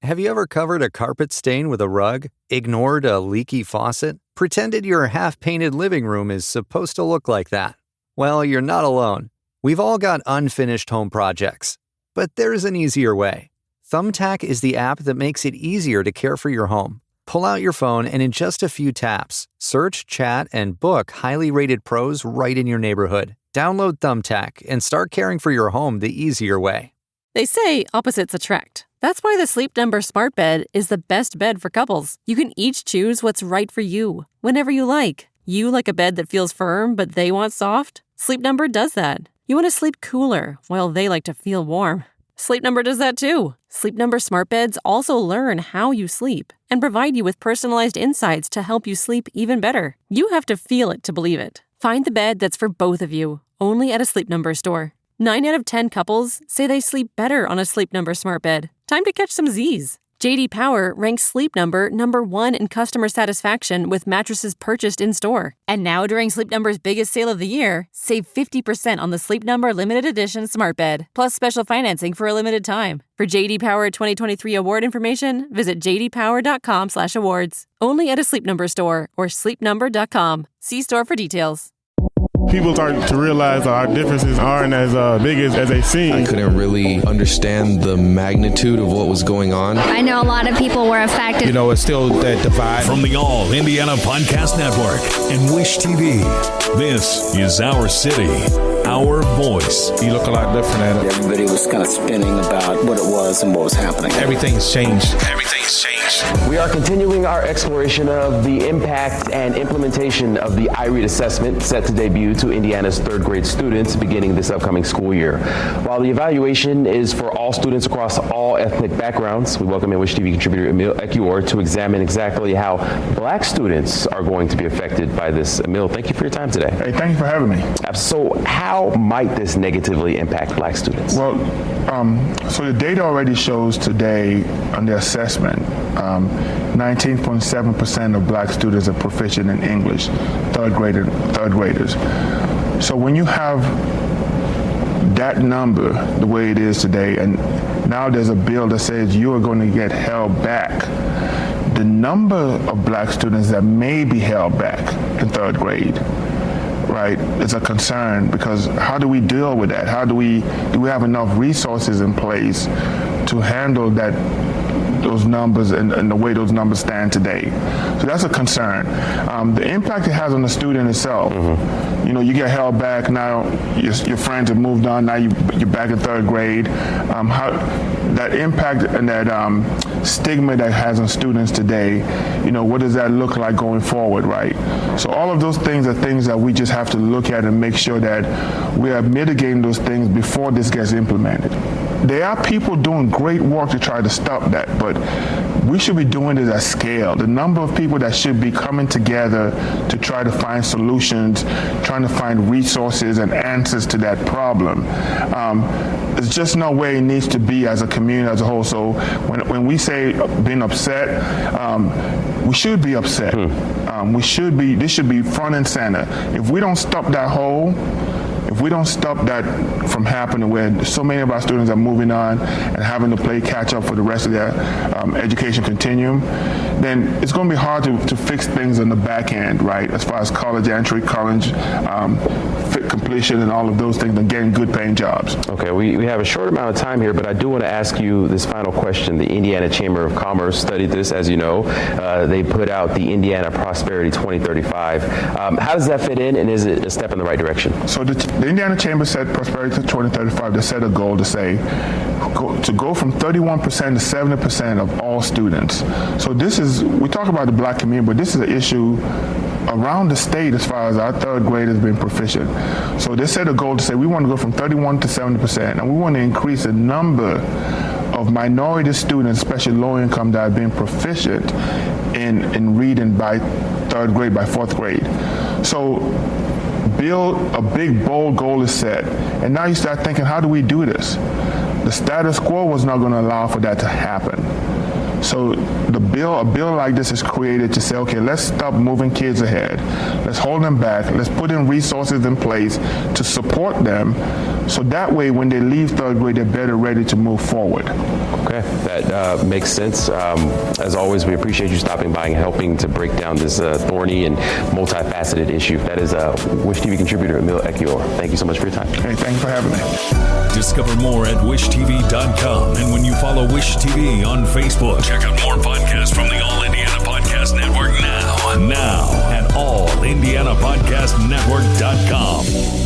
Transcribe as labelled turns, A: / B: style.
A: Have you ever covered a carpet stain with a rug, ignored a leaky faucet, pretended your half-painted living room is supposed to look like that? Well, you're not alone. We've all got unfinished home projects. But there's an easier way. Thumbtack is the app that makes it easier to care for your home. Pull out your phone and in just a few taps, search, chat, and book highly rated pros right in your neighborhood. Download Thumbtack and start caring for your home the easier way.
B: They say opposites attract. That's why the Sleep Number Smart Bed is the best bed for couples. You can each choose what's right for you, whenever you like. You like a bed that feels firm, but they want soft? Sleep Number does that. You want to sleep cooler, while they like to feel warm. Sleep Number does that too. Sleep Number Smart Beds also learn how you sleep and provide you with personalized insights to help you sleep even better. You have to feel it to believe it. Find the bed that's for both of you, only at a Sleep Number store. 9 out of 10 couples say they sleep better on a Sleep Number Smart Bed. Time to catch some Z's. J.D. Power ranks Sleep Number number 1 in customer satisfaction with mattresses purchased in-store. And now during Sleep Number's biggest sale of the year, save 50% on the Sleep Number Limited Edition Smart Bed, plus special financing for a limited time. For J.D. Power 2023 award information, visit jdpower.com/awards. Only at a Sleep Number store or sleepnumber.com. See store for details.
C: People start to realize our differences aren't as big as they seem.
D: I couldn't really understand the magnitude of what was going on.
E: I know a lot of people were affected.
F: You know, it's still that divide.
G: From the All Indiana Podcast Network and Wish TV, this is Our City, Our Voice.
F: You look a lot different at it.
H: Everybody was kind of spinning about what it was and what was happening.
F: Everything's changed.
I: We are continuing our exploration of the impact and implementation of the iRead assessment set to debut to Indiana's third grade students beginning this upcoming school year. While the evaluation is for all students across all ethnic backgrounds, we welcome Wish TV contributor Emil Ekiyor to examine exactly how Black students are going to be affected by this. Emil, thank you for your time today.
C: Hey, thank you for having me.
I: So how might this negatively impact Black students?
C: Well, so the data already shows today on the assessment, 19.7% of Black students are proficient in English, third graders. So when you have that number the way it is today, and now there's a bill that says you are going to get held back, the number of Black students that may be held back in third grade, right, is a concern, because how do we deal with that? Do we have enough resources in place to handle those numbers and the way those numbers stand today? So that's a concern. The impact it has on the student itself. Mm-hmm. You know, you get held back now. Your friends have moved on. Now you're back in third grade. How that impact and that stigma that has on students today. You know, what does that look like going forward, right? So all of those things are things that we just have to look at and make sure that we are mitigating those things before this gets implemented. There are people doing great work to try to stop that, but we should be doing it at scale. The number of people that should be coming together to try to find solutions, trying to find resources and answers to that problem. There's just no way it needs to be as a community as a whole. So when we say being upset, we should be upset. This should be front and center. If we don't stop that hole, if we don't stop that from happening, where so many of our students are moving on and having to play catch up for the rest of their education continuum, then it's going to be hard to fix things on the back end, right? As far as college entry, college completion, and all of those things, and getting good paying jobs.
I: Okay, we have a short amount of time here, but I do want to ask you this final question. The Indiana Chamber of Commerce studied this, as you know. They put out the Indiana Prosperity 2035. How does that fit in, and is it a step in the right direction?
C: So the Indiana Chamber said Prosperity 2035. They set a goal to say to go from 31% to 70% of all students. So we talk about the Black community, but this is an issue around the state as far as our third graders being proficient. So they set a goal to say we want to go from 31 to 70%, and we want to increase the number of minority students, especially low income, that are being proficient in reading by third grade, by fourth grade. So a big, bold goal is set, and now you start thinking, how do we do this? The status quo was not going to allow for that to happen. So a bill like this is created to say, okay, let's stop moving kids ahead. Let's hold them back. Let's put in resources in place to support them, so that way when they leave third grade, they're better ready to move forward.
I: Okay, that makes sense. As always, we appreciate you stopping by and helping to break down this thorny and multifaceted issue. That is Wish TV contributor Emil Ekiyor. Thank you so much for your time.
C: Hey, thanks for having me.
G: Discover more at wishtv.com. And when you follow Wish TV on Facebook, check out more podcasts from the All Indiana Podcast Network now. Now at allindianapodcastnetwork.com.